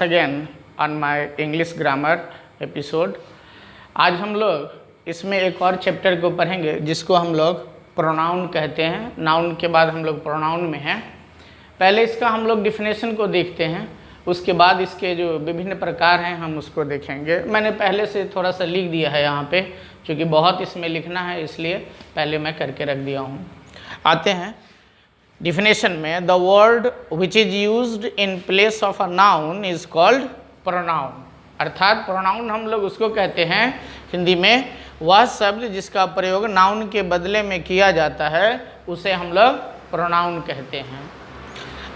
again on my English grammar episode। आज हम लोग इसमें एक और चैप्टर को पढ़ेंगे जिसको हम लोग प्रोनाउन कहते हैं। नाउन के बाद हम लोग प्रोनाउन में हैं। पहले इसका हम लोग डिफिनेशन को देखते हैं, उसके बाद इसके जो विभिन्न प्रकार हैं हम उसको देखेंगे। मैंने पहले से थोड़ा सा लिख दिया है यहाँ पे, क्योंकि बहुत इसमें लिखना है इसलिए पहले मैं करके रख दिया हूँ। आते हैं डिफिनेशन में। The word which is used in place of a noun is called pronoun. अर्थात प्रोनाउन हम लोग उसको कहते हैं हिंदी में वह शब्द जिसका प्रयोग नाउन के बदले में किया जाता है उसे हम लोग प्रोनाउन कहते हैं।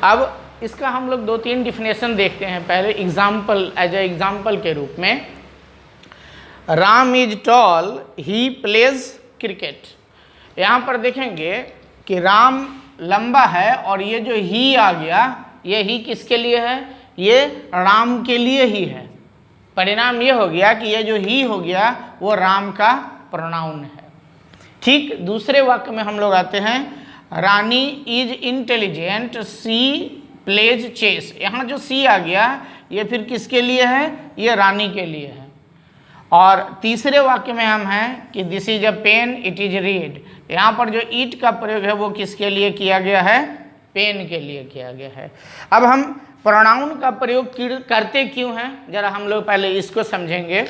अब इसका हम लोग 2-3 डिफिनेशन देखते हैं। पहले एग्जाम्पल, एज ए एग्जाम्पल के रूप में, Ram is tall he plays cricket. यहाँ पर देखेंगे कि राम लंबा है और ये जो ही आ गया, ये ही किसके लिए है? ये राम के लिए ही है। परिणाम ये हो गया कि ये जो ही हो गया वो राम का प्रोनाउन है। ठीक दूसरे वाक्य में हम लोग आते हैं, Rani is intelligent she plays chess. यहाँ जो सी आ गया ये फिर किसके लिए है? ये रानी के लिए है। और तीसरे वाक्य में हम हैं कि this is a pen it is red. यहाँ पर जो ईट का प्रयोग है वो किसके लिए किया गया है? पेन के लिए किया गया है। अब हम प्रोनाउन का प्रयोग करते क्यों हैं, जरा हम लोग पहले इसको समझेंगे।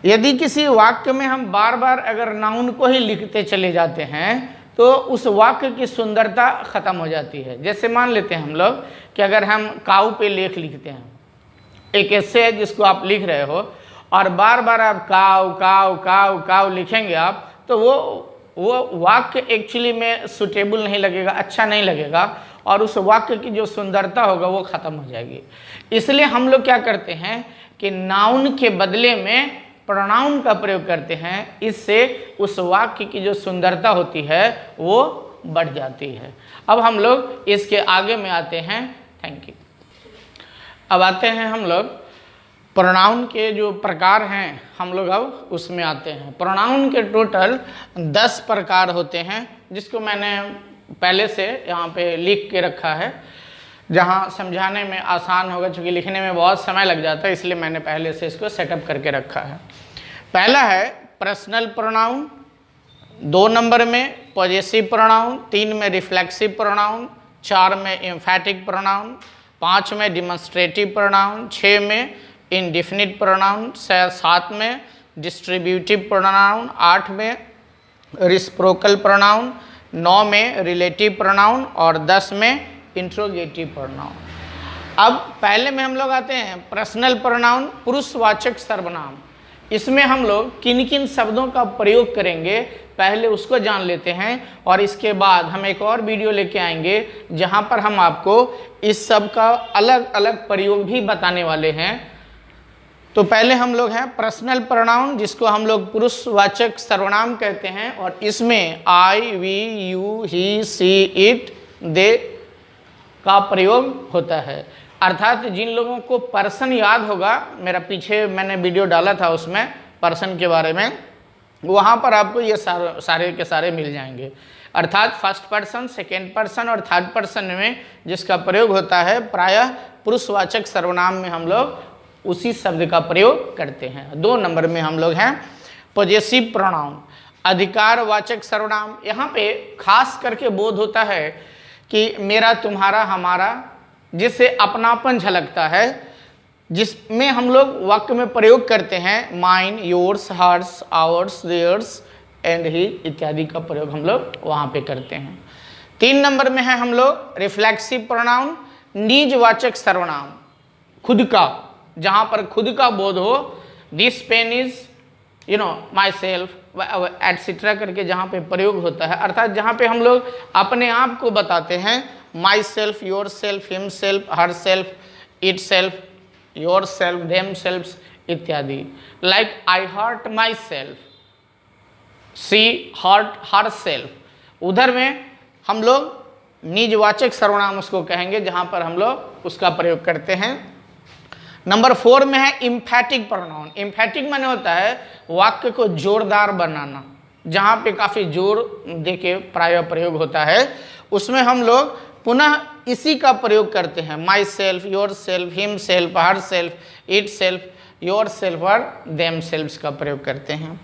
यदि किसी वाक्य में हम बार बार अगर नाउन को ही लिखते चले जाते हैं तो उस वाक्य की सुंदरता खत्म हो जाती है। जैसे मान लेते हैं हम लोग कि अगर हम काऊ पे लेख लिखते हैं, एक ऐसे है जिसको आप लिख रहे हो और बार बार आप काऊ काऊ काऊ काऊ लिखेंगे आप, तो वो वाक्य एक्चुअली में सुटेबल नहीं लगेगा, अच्छा नहीं लगेगा और उस वाक्य की जो सुंदरता होगा वो ख़त्म हो जाएगी। इसलिए हम लोग क्या करते हैं कि नाउन के बदले में प्रोनाउन का प्रयोग करते हैं। इससे उस वाक्य की जो सुंदरता होती है वो बढ़ जाती है। अब हम लोग इसके आगे में आते हैं। Thank you. अब आते हैं हम लोग प्रोनाउन के जो प्रकार हैं, हम लोग अब उसमें आते हैं। प्रोनाउन के टोटल 10 प्रकार होते हैं, जिसको मैंने पहले से यहाँ पे लिख के रखा है, जहाँ समझाने में आसान होगा, क्योंकि लिखने में बहुत समय लग जाता है, इसलिए मैंने पहले से इसको सेटअप करके रखा है। पहला है पर्सनल प्रोनाउन, 2 नंबर में पॉजेसिव प्रोनाउन, 3 में रिफ्लेक्सिव प्रोनाउन, 4 में एम्फैटिक प्रोनाउन, 5 में डिमॉन्स्ट्रेटिव प्रोनाउन, 6 में इंडेफिनिट प्रोनाउन, 7 में डिस्ट्रीब्यूटिव प्रोनाउन, 8 में रिस्प्रोकल प्रोनाउन, 9 में रिलेटिव प्रोनाउन और 10 में इंट्रोगेटिव प्रोनाउन। अब पहले में हम लोग आते हैं पर्सनल प्रोनाउन, पुरुषवाचक सर्वनाम। इसमें हम लोग किन किन शब्दों का प्रयोग करेंगे पहले उसको जान लेते हैं, और इसके बाद हम एक और वीडियो लेके आएंगे जहां पर हम आपको इस सब का अलग अलग प्रयोग भी बताने वाले हैं। तो पहले हम लोग हैं पर्सनल प्रोनाउन, जिसको हम लोग पुरुषवाचक सर्वनाम कहते हैं, और इसमें I we you he she it they का प्रयोग होता है। अर्थात जिन लोगों को पर्सन याद होगा, मेरा पीछे मैंने वीडियो डाला था उसमें पर्सन के बारे में, वहाँ पर आपको ये सारे के सारे मिल जाएंगे। अर्थात फर्स्ट पर्सन, सेकेंड पर्सन और थर्ड पर्सन में जिसका प्रयोग होता है, प्रायः पुरुषवाचक सर्वनाम में हम लोग उसी शब्द का प्रयोग करते हैं। 2 नंबर में हम लोग हैं पॉजेसिव प्रोनाउन, अधिकारवाचक सर्वनाम। यहाँ पे खास करके बोध होता है कि मेरा, तुम्हारा, हमारा, जिससे अपनापन झलकता है, जिसमें हम लोग वाक्य में प्रयोग करते हैं mine, yours, hers, ours, theirs and he इत्यादि का प्रयोग हम लोग वहाँ पे करते हैं। 3 नंबर में है हम लोग रिफ्लेक्सिव प्रोनाउन, निजवाचक सर्वनाम, खुद का, जहाँ पर खुद का बोध हो, this pen is myself etcetera करके जहाँ पे प्रयोग होता है। अर्थात जहाँ पे हम लोग अपने आप को बताते हैं, myself, yourself, himself, herself, itself, yourself, themself इत्यादि। Like I hurt myself, she hurt herself. उधर में हम लोग निजवाचक सर्वनाम उसको कहेंगे जहाँ पर हम लोग उसका प्रयोग करते हैं। नंबर 4 में है एम्फैटिक प्रोनाउन। एम्फैटिक माने होता है वाक्य को जोरदार बनाना, जहाँ पे काफ़ी जोर देके प्राय प्रयोग होता है। उसमें हम लोग पुनः इसी का प्रयोग करते हैं, myself, yourself, himself, herself, itself, your self और देम सेल्फ्स का प्रयोग करते हैं।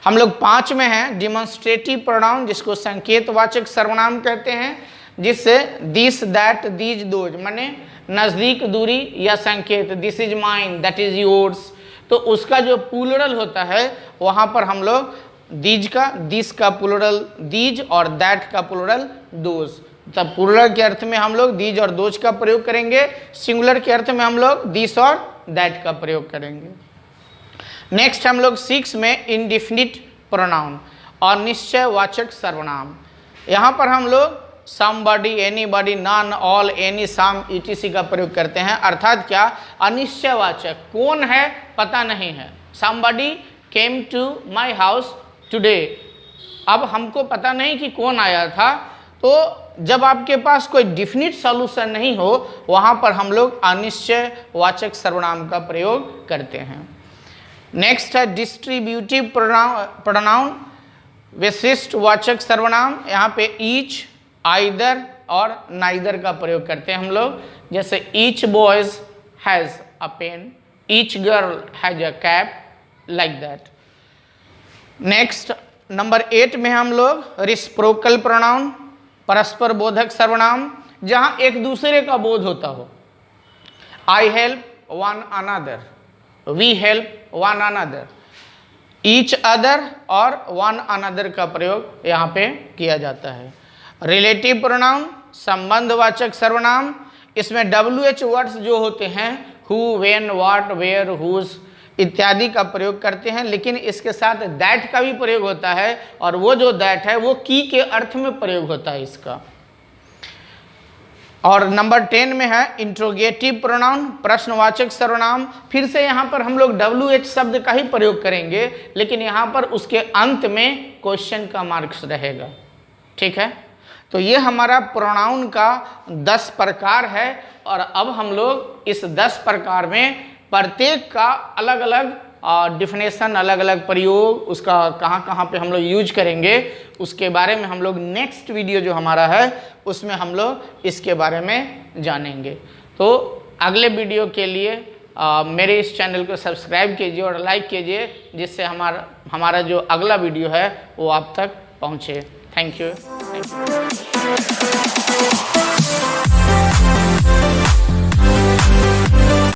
हम लोग 5 में हैं डिमॉन्स्ट्रेटिव प्रोनाउन, जिसको संकेतवाचक सर्वनाम कहते हैं, जिससे दिस, दैट, दीज, दोज माने नज़दीक, दूरी या संकेत, this is mine, that is yours, तो उसका जो प्लूरल होता है वहाँ पर हम लोग दीज का, दिस का प्लूरल दीज और दैट का प्लूरल दोज, तब प्लूरल के अर्थ में हम लोग दीज और दोज का प्रयोग करेंगे, सिंगुलर के अर्थ में हम लोग दिस और दैट का प्रयोग करेंगे। नेक्स्ट हम लोग 6 में इंडिफिनिट प्रोनाउन, अनिश्चयवाचक सर्वनाम। यहाँ पर हम लोग somebody, anybody, none, all, any, some, etc का प्रयोग करते हैं। अर्थात क्या, अनिश्चयवाचक, कौन है पता नहीं है। Somebody came to my house today, अब हमको पता नहीं कि कौन आया था, तो जब आपके पास कोई डिफिनिट सॉल्यूशन नहीं हो वहाँ पर हम लोग अनिश्चयवाचक सर्वनाम का प्रयोग करते हैं। नेक्स्ट है डिस्ट्रीब्यूटिव प्रोनाउन, विशिष्ट वाचक सर्वनाम। यहाँ पे ईच, आइदर और नाइदर का प्रयोग करते हैं हम लोग, जैसे each boys has a pen, each girl has a cap, like that. Next number 8 में हम लोग रिस्प्रोकल प्रोनाउन, परस्पर बोधक सर्वनाम, जहाँ एक दूसरे का बोध होता हो। I help one another, we help one another, each other और वन अनदर का प्रयोग यहाँ पे किया जाता है। रिलेटिव प्रोनाउन, संबंधवाचक सर्वनाम, इसमें WH वर्ड्स जो होते हैं, who, when, what, where, whose इत्यादि का प्रयोग करते हैं, लेकिन इसके साथ दैट का भी प्रयोग होता है, और वो जो दैट है वो की के अर्थ में प्रयोग होता है इसका। और नंबर 10 में है इंट्रोगेटिव प्रोनाउन, प्रश्नवाचक सर्वनाम। फिर से यहाँ पर हम लोग WH शब्द का ही प्रयोग करेंगे, लेकिन यहाँ पर उसके अंत में क्वेश्चन का मार्क्स रहेगा, ठीक है। तो ये हमारा प्रोनाउन का 10 प्रकार है, और अब हम लोग इस 10 प्रकार में प्रत्येक का अलग अलग डिफिनेशन, अलग अलग प्रयोग, उसका कहाँ कहाँ पे हम लोग यूज करेंगे, उसके बारे में हम लोग नेक्स्ट वीडियो जो हमारा है उसमें हम लोग इसके बारे में जानेंगे। तो अगले वीडियो के लिए मेरे इस चैनल को सब्सक्राइब कीजिए और लाइक कीजिए, जिससे हमारा जो अगला वीडियो है वो आप तक पहुँचे। Thank you.